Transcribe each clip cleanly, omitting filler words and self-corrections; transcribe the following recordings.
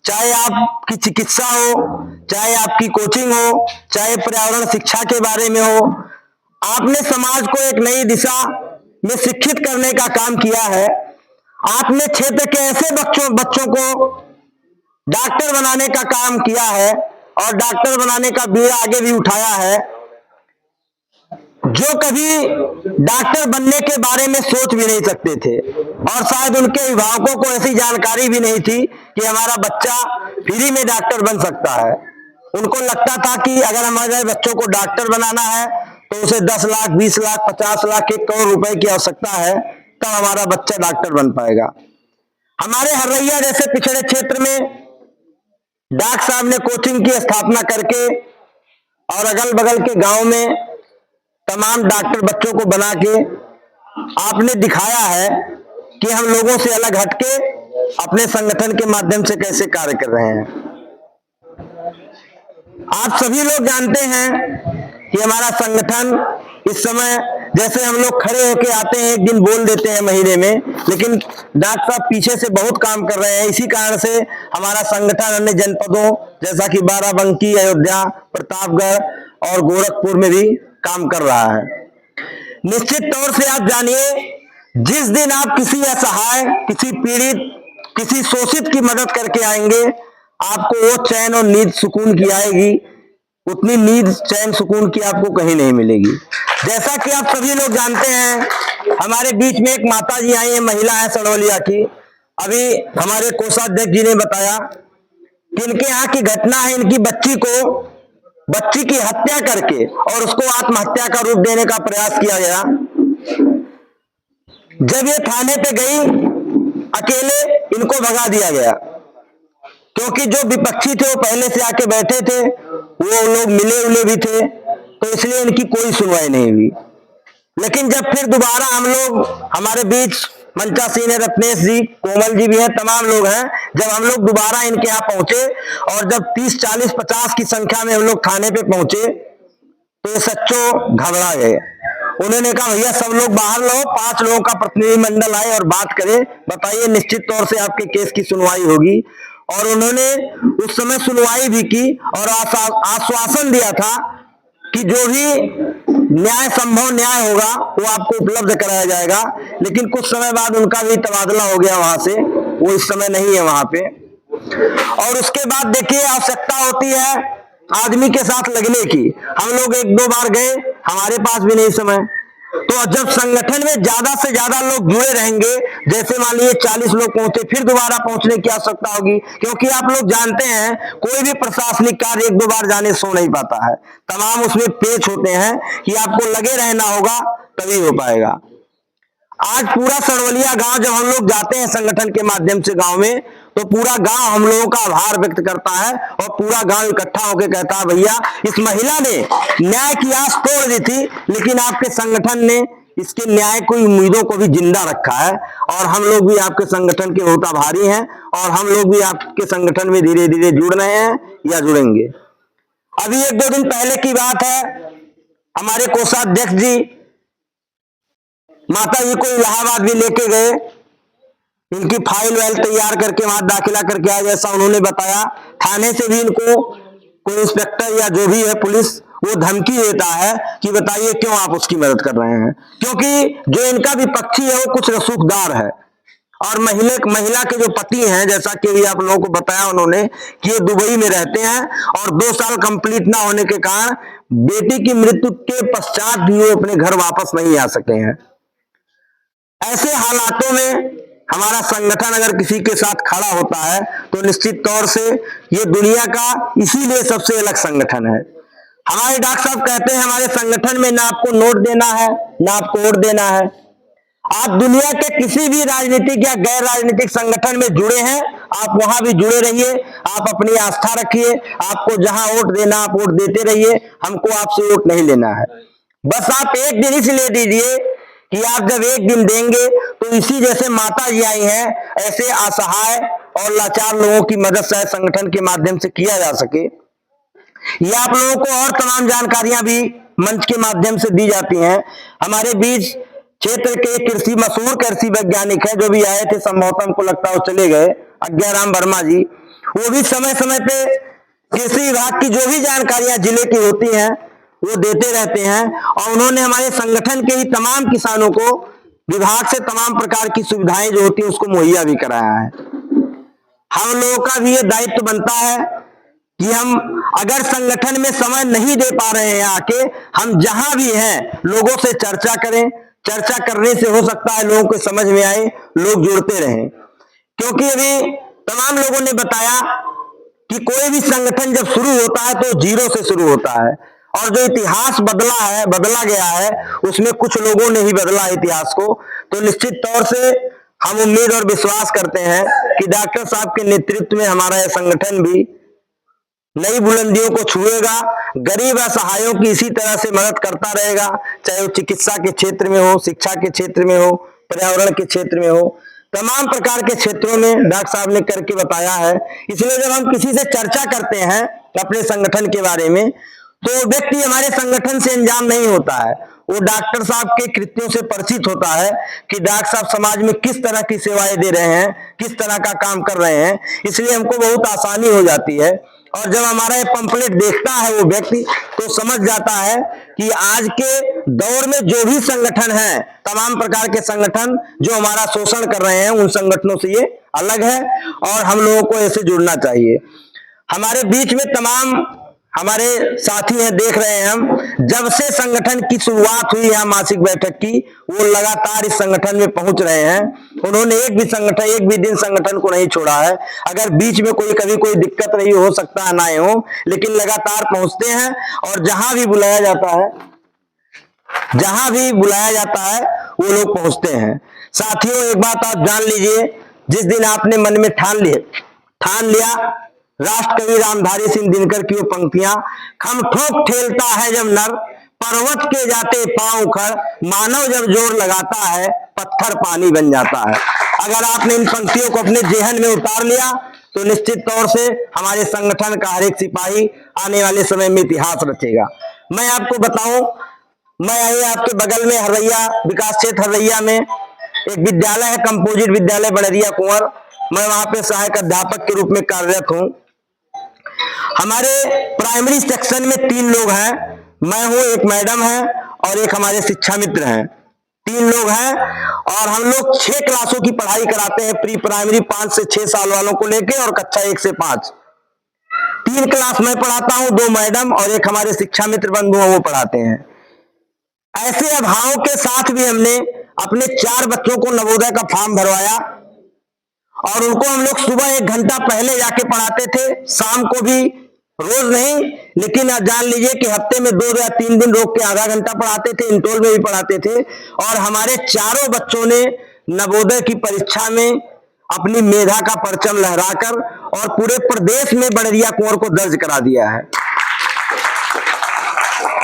चाहे आपकी चिकित्सा हो, चाहे आपकी कोचिंग हो, चाहे पर्यावरण शिक्षा के बारे में हो, आपने समाज को एक नई दिशा में शिक्षित करने का काम किया है। आपने क्षेत्र के ऐसे बच्चों को डॉक्टर बनाने का काम किया है और डॉक्टर बनाने का बीड़ा आगे भी उठाया है, जो कभी डॉक्टर बनने के बारे में सोच भी नहीं सकते थे और शायद उनके अभिभावकों को ऐसी जानकारी भी नहीं थी कि हमारा बच्चा फ्री में डॉक्टर बन सकता है। उनको लगता था कि अगर हमारे बच्चों को डॉक्टर बनाना है तो उसे 10 लाख, 20 लाख, 50 लाख, 1 करोड़ रुपए की आवश्यकता है, तब हमारा बच्चा डॉक्टर बन पाएगा। हमारे हरैया जैसे पिछड़े क्षेत्र में डॉक्टर साहब ने कोचिंग की स्थापना करके और अगल बगल के गांव में तमाम डॉक्टर बच्चों को बना के आपने दिखाया है कि हम लोगों से अलग हटके अपने संगठन के माध्यम से कैसे कार्य कर रहे हैं। आप सभी लोग जानते हैं कि हमारा संगठन इस समय, जैसे हम लोग खड़े होके आते हैं, एक दिन बोल देते हैं महीने में, लेकिन डॉक्टर साहब पीछे से बहुत काम कर रहे हैं। इसी कारण से हमारा संगठन अन्य जनपदों जैसा कि बाराबंकी, अयोध्या, प्रतापगढ़ और गोरखपुर में भी काम कर रहा है। निश्चित तौर से आप जानिए, जिस दिन आप किसी असहाय, किसी पीड़ित, किसी शोषित की मदद करके आएंगे, आपको वो चैन और नींद सुकून की आएगी, उतनी नींद चैन सुकून की आपको कहीं नहीं मिलेगी। जैसा कि आप सभी लोग जानते हैं, हमारे बीच में एक माता जी आई है, महिला है सड़वलिया की। अभी हमारे कोषाध्यक्ष जी ने बताया कि इनके यहाँ की घटना है, इनकी बच्ची की हत्या करके और उसको आत्महत्या का रूप देने का प्रयास किया गया। जब ये थाने पे गई, अकेले इनको भगा दिया गया, क्योंकि जो विपक्षी थे वो पहले से आके बैठे थे, वो लोग मिले उले भी थे, तो इसलिए इनकी कोई सुनवाई नहीं हुई। लेकिन जब फिर दोबारा हम लोग, हमारे बीच मंचा सिंह है, रत्नेश जी, कोमल जी भी हैं, तमाम लोग हैं, जब हम लोग दोबारा इनके यहाँ पहुंचे और जब 30, 40, 50 की संख्या में हम लोग थाने पे पहुंचे तो ये सच्चो घबरा गए। उन्होंने कहा भैया सब लोग बाहर लो, 5 लोगों का प्रतिनिधिमंडल आए और बात करे, बताइए निश्चित तौर से आपके केस की सुनवाई होगी। और उन्होंने उस समय सुनवाई भी की और आश्वासन दिया था कि जो भी संभव न्याय होगा वो आपको उपलब्ध कराया जाएगा। लेकिन कुछ समय बाद उनका भी तबादला हो गया वहां से, वो इस समय नहीं है वहां पे। और उसके बाद देखिए, आवश्यकता होती है आदमी के साथ लगने की। हम लोग 1-2 बार गए, हमारे पास भी नहीं समय। तो जब संगठन में ज्यादा से ज्यादा लोग जुड़े रहेंगे, जैसे मान लीजिए 40 लोग पहुंचे, फिर दोबारा पहुंचने की आवश्यकता होगी, क्योंकि आप लोग जानते हैं कोई भी प्रशासनिक कार्य 1-2 बार जाने से हो नहीं पाता है। तमाम उसमें पेच होते हैं कि आपको लगे रहना होगा, तभी हो पाएगा। आज पूरा सड़वलिया गांव जब हम लोग जाते हैं संगठन के माध्यम से गांव में, तो पूरा गांव हम लोगों का आभार व्यक्त करता है और पूरा गांव इकट्ठा होकर कहता है भैया इस महिला ने न्याय की आस तोड़ दी थी, लेकिन आपके संगठन ने इसके न्याय की उम्मीदों को भी जिंदा रखा है और हम लोग भी आपके संगठन के बहुत आभारी हैं और हम लोग भी आपके संगठन में धीरे धीरे जुड़ रहे हैं या जुड़ेंगे। अभी 1-2 दिन पहले की बात है, हमारे कोषाध्यक्ष जी माता जी को इलाहाबाद भी लेके गए, इनकी फाइल वाइल तैयार करके वहां दाखिला करके आए, जैसा उन्होंने बताया। थाने से भी इनको कोई इंस्पेक्टर या जो भी है पुलिस, वो धमकी देता है कि बताइए क्यों आप उसकी मदद कर रहे हैं, क्योंकि जो इनका विपक्षी है वो कुछ रसूखदार है। और महिला के जो पति हैं, जैसा कि भी आप लोगों को बताया उन्होंने, कि ये दुबई में रहते हैं और 2 साल कंप्लीट ना होने के कारण बेटी की मृत्यु के पश्चात भी वो अपने घर वापस नहीं आ सके हैं। ऐसे हालातों में हमारा संगठन अगर किसी के साथ खड़ा होता है तो निश्चित तौर से ये दुनिया का इसीलिए सबसे अलग संगठन है। हमारे डॉक्टर साहब कहते हैं हमारे संगठन में ना आपको नोट देना है, ना आपको वोट देना है। आप दुनिया के किसी भी राजनीतिक या गैर राजनीतिक संगठन में जुड़े हैं, आप वहां भी जुड़े रहिए, आप अपनी आस्था रखिए, आपको जहां वोट देना आप वोट देते रहिए, हमको आपसे वोट नहीं लेना है। बस आप एक दिन इसलिए दीजिए कि आप जब एक दिन देंगे तो इसी जैसे माता जी आई हैं, ऐसे असहाय और लाचार लोगों की मदद शायद संगठन के माध्यम से किया जा सके। या आप लोगों को और तमाम जानकारियां भी मंच के माध्यम से दी जाती हैं। हमारे बीच क्षेत्र के मशहूर कृषि वैज्ञानिक है, जो भी आए थे, संभवतः हमको लगता है वो चले गए, अज्ञाराम वर्मा जी, वो भी समय समय पे कृषि विभाग की जो भी जानकारियां जिले की होती हैं वो देते रहते हैं, और उन्होंने हमारे संगठन के ही तमाम किसानों को विभाग से तमाम प्रकार की सुविधाएं जो होती है उसको मुहैया भी कराया है। हम लोगों का भी ये दायित्व बनता है कि हम अगर संगठन में समय नहीं दे पा रहे हैं आके, हम जहां भी हैं लोगों से चर्चा करें। चर्चा करने से हो सकता है लोगों को समझ में आए, लोग जुड़ते रहें। क्योंकि अभी तमाम लोगों ने बताया कि कोई भी संगठन जब शुरू होता है तो जीरो से शुरू होता है, और जो इतिहास बदला गया है उसमें कुछ लोगों ने ही बदला इतिहास को। तो निश्चित तौर से हम उम्मीद और विश्वास करते हैं कि डॉक्टर साहब के नेतृत्व में हमारा यह संगठन भी नई बुलंदियों को छुएगा, गरीब असहायों की इसी तरह से मदद करता रहेगा, चाहे वो चिकित्सा के क्षेत्र में हो, शिक्षा के क्षेत्र में हो, पर्यावरण के क्षेत्र में हो, तमाम प्रकार के क्षेत्रों में डॉक्टर साहब ने करके बताया है। इसलिए जब हम किसी से चर्चा करते हैं अपने संगठन के बारे में, तो व्यक्ति हमारे संगठन से अनजान नहीं होता है, वो डॉक्टर साहब के कृत्यों से परिचित होता है कि डॉक्टर साहब समाज में किस तरह की सेवाएं दे रहे हैं, किस तरह का काम कर रहे हैं। इसलिए हमको बहुत आसानी हो जाती है, और जब हमारा ये पंपलेट देखता है वो व्यक्ति तो समझ जाता है कि आज के दौर में जो भी संगठन है, तमाम प्रकार के संगठन जो हमारा शोषण कर रहे हैं, उन संगठनों से ये अलग है, और हम लोगों को ऐसे जुड़ना चाहिए। हमारे बीच में तमाम हमारे साथी हैं, देख रहे हैं हम, जब से संगठन की शुरुआत हुई है मासिक बैठक की, वो लगातार इस संगठन में पहुंच रहे हैं। उन्होंने एक भी दिन संगठन को नहीं छोड़ा है। अगर बीच में कभी कोई दिक्कत रही हो सकता है ना हो, लेकिन लगातार पहुंचते हैं, और जहां भी बुलाया जाता है वो लोग पहुंचते हैं। साथियों, एक बात आप जान लीजिए, जिस दिन आपने मन में ठान लिया राष्ट्रकवि रामधारी सिंह दिनकर की वो पंक्तियां, खम ठोक ठेलता है जब नर, पर्वत के जाते पांव उखड़, मानव जब जोर लगाता है पत्थर पानी बन जाता है। अगर आपने इन पंक्तियों को अपने जेहन में उतार लिया तो निश्चित तौर से हमारे संगठन का हर एक सिपाही आने वाले समय में इतिहास रचेगा। मैं आपको बताऊं, मैं यही आपके बगल में हरवैया, विकास क्षेत्र हरवैया में एक विद्यालय है, कंपोजिट विद्यालय बड़रिया कुंवर, मैं वहां पे सहायक अध्यापक के रूप में कार्यरत हूं। हमारे प्राइमरी सेक्शन में 3 लोग हैं, मैं हूं, एक मैडम है और एक हमारे शिक्षा मित्र हैं। 3 लोग हैं, और हम लोग 6 क्लासों की पढ़ाई कराते हैं, प्री प्राइमरी 5 से 6 साल वालों को लेके, और कक्षा 1 से 5। 3 क्लास मैं पढ़ाता हूं, 2 मैडम और एक हमारे शिक्षा मित्र बंधु हैं वो पढ़ाते हैं। ऐसे अभावों के साथ भी हमने अपने 4 बच्चों को नवोदय का फॉर्म भरवाया, और उनको हम लोग सुबह 1 घंटा पहले जाके पढ़ाते थे, शाम को भी, रोज नहीं, लेकिन जान लीजिए कि हफ्ते में 2 या 3 दिन रोक के आधा घंटा पढ़ाते थे, इंटरवल में भी पढ़ाते थे। और हमारे चारों बच्चों ने नवोदय की परीक्षा में अपनी मेधा का परचम लहराकर और पूरे प्रदेश में बड़रिया कुंवर को दर्ज करा दिया है।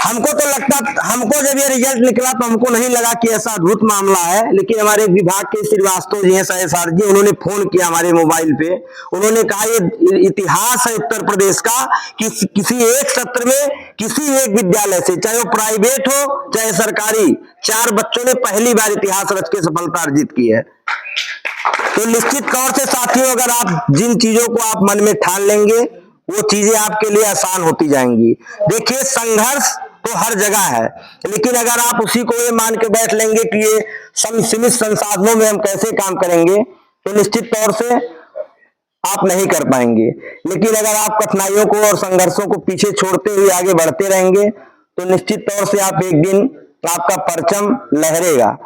हमको जब ये रिजल्ट निकला तो हमको नहीं लगा कि ऐसा अद्भुत मामला है, लेकिन हमारे विभाग के श्रीवास्तव जी हैं, सर जी, उन्होंने फोन किया हमारे मोबाइल पे। उन्होंने कहा ये इतिहास है उत्तर प्रदेश का कि किसी एक सत्र में किसी एक विद्यालय से, चाहे वो प्राइवेट हो चाहे सरकारी, 4 बच्चों ने पहली बार इतिहास रच के सफलता अर्जित की है। तो निश्चित तौर से साथियों, अगर आप जिन चीजों को आप मन में ठान लेंगे वो चीजें आपके लिए आसान होती जाएंगी। देखिए, संघर्ष तो हर जगह है, लेकिन अगर आप उसी को ये मान के बैठ लेंगे कि ये सीमित संसाधनों में हम कैसे काम करेंगे, तो निश्चित तौर से आप नहीं कर पाएंगे। लेकिन अगर आप कठिनाइयों को और संघर्षों को पीछे छोड़ते हुए आगे बढ़ते रहेंगे तो निश्चित तौर से आप एक दिन आपका परचम लहरेगा।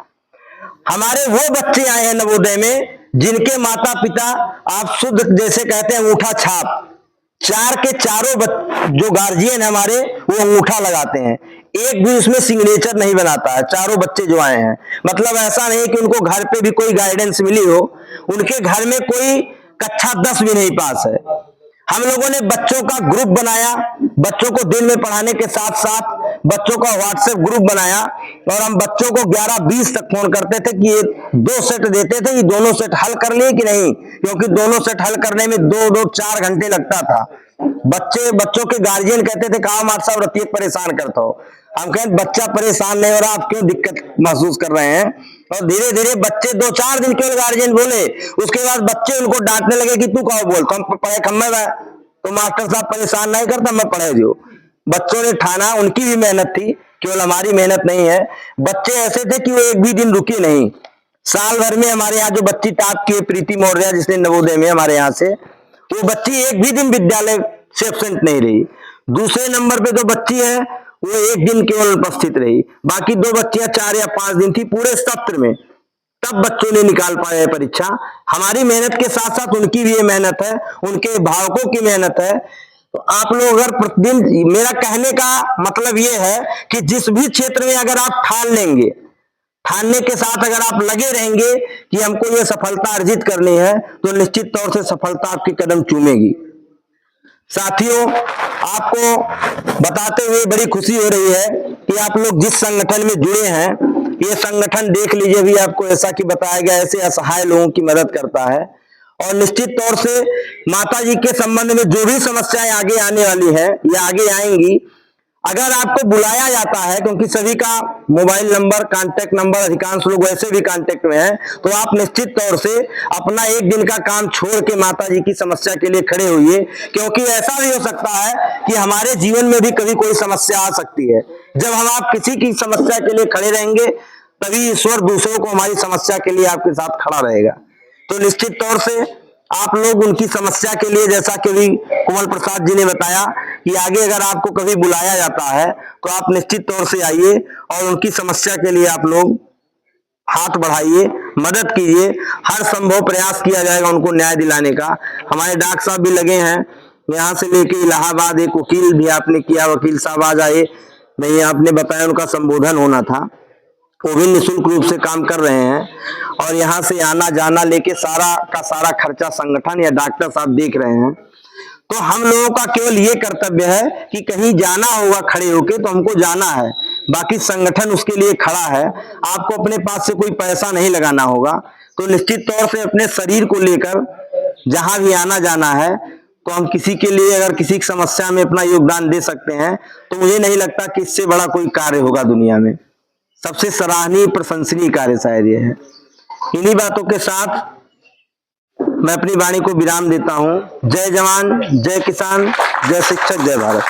हमारे वो बच्चे आए हैं नवोदय में जिनके माता पिता, आप शुद्ध जैसे कहते हैं अंगूठा छाप, 4 के चारों जो गार्जियन है हमारे, वो अंगूठा लगाते हैं, एक भी उसमें सिग्नेचर नहीं बनाता है। चारों बच्चे जो आए हैं, मतलब ऐसा नहीं कि उनको घर पे भी कोई गाइडेंस मिली हो, उनके घर में कोई कक्षा 10 भी नहीं पास है। हम लोगों ने बच्चों का ग्रुप बनाया, बच्चों को दिन में पढ़ाने के साथ साथ बच्चों का व्हाट्सएप ग्रुप बनाया, और हम बच्चों को 11-20 तक फोन करते थे कि ये 2 सेट देते थे कि दोनों सेट हल कर लिए कि नहीं, क्योंकि दोनों सेट हल करने में 2-4 घंटे लगता था। बच्चों के गार्जियन कहते थे कहा मास्टर साहब रतिये परेशान करता हो। हम कहें बच्चा परेशान नहीं हो रहा, आप क्यों दिक्कत महसूस कर रहे हैं। और धीरे धीरे बच्चे 2-4 दिन केवल गार्जियन बोले, उसके बाद बच्चे उनको डांटने लगे कि तू कहो बोल, तुम पढ़े खम्मे में, तो मास्टर साहब परेशान नहीं करता, मैं पढ़े जो। बच्चों ने ठाना, उनकी भी मेहनत थी, केवल हमारी मेहनत नहीं है। बच्चे ऐसे थे कि वो एक भी दिन रुके नहीं। साल भर में हमारे यहाँ जो बच्ची टॉप की प्रीति मौर्य, जिसने नवोदय में हमारे यहाँ से, वो बच्ची एक भी दिन विद्यालय से एब्सेंट नहीं रही। दूसरे नंबर पे जो बच्ची है वो एक दिन केवल उपस्थित रही, बाकी 2 बच्चियां 4 या 5 दिन थी पूरे सत्र में, तब बच्चों ने निकाल पाए परीक्षा। हमारी मेहनत के साथ साथ उनकी भी ये मेहनत है, उनके अभिभावकों की मेहनत है। तो आप लोग अगर प्रतिदिन, मेरा कहने का मतलब ये है कि जिस भी क्षेत्र में अगर आप ठान लेंगे, ठानने के साथ अगर आप लगे रहेंगे कि हमको ये सफलता अर्जित करनी है, तो निश्चित तौर से सफलता आपके कदम चूमेगी। साथियों, आपको बताते हुए बड़ी खुशी हो रही है कि आप लोग जिस संगठन में जुड़े हैं, ये संगठन देख लीजिए भी आपको ऐसा कि बताया गया ऐसे असहाय लोगों की मदद करता है। और निश्चित तौर से माता जी के संबंध में जो भी समस्याएं आगे आने वाली है या आगे आएंगी, अगर आपको बुलाया जाता है, क्योंकि सभी का मोबाइल नंबर, कांटेक्ट नंबर, अधिकांश लोग वैसे भी कांटेक्ट में हैं, तो आप निश्चित तौर से अपना एक दिन का काम छोड़ के माता जी की समस्या के लिए खड़े होइए, क्योंकि ऐसा भी हो सकता है कि हमारे जीवन में भी कभी कोई समस्या आ सकती है। जब हम आप किसी की समस्या के लिए खड़े रहेंगे, तभी ईश्वर दूसरों को हमारी समस्या के लिए आपके साथ खड़ा रहेगा। तो निश्चित तौर से आप लोग उनकी समस्या के लिए, जैसा कि अभी कोमल प्रसाद जी ने बताया कि आगे अगर आपको कभी बुलाया जाता है तो आप निश्चित तौर से आइए और उनकी समस्या के लिए आप लोग हाथ बढ़ाइए, मदद कीजिए। हर संभव प्रयास किया जाएगा उनको न्याय दिलाने का। हमारे डॉक्टर साहब भी लगे हैं, यहाँ से लेके इलाहाबाद, एक वकील भी आपने किया, वकील साहब आज आए, नहीं आपने बताया उनका संबोधन होना था, वो भी निःशुल्क रूप से काम कर रहे हैं। और यहाँ से आना जाना लेके सारा का सारा खर्चा संगठन या डॉक्टर साहब देख रहे हैं। तो हम लोगों का केवल ये कर्तव्य है कि कहीं जाना होगा खड़े होके तो हमको जाना है, बाकी संगठन उसके लिए खड़ा है। आपको अपने पास से कोई पैसा नहीं लगाना होगा। तो निश्चित तौर से अपने शरीर को लेकर जहां भी आना जाना है, तो हम किसी के लिए अगर किसी की समस्या में अपना योगदान दे सकते हैं, तो मुझे नहीं लगता कि इससे बड़ा कोई कार्य होगा दुनिया में। सबसे सराहनीय प्रशंसनीय कार्य शायद ये है। इन्हीं बातों के साथ मैं अपनी वाणी को विराम देता हूं। जय जवान, जय किसान, जय शिक्षक, जय भारत।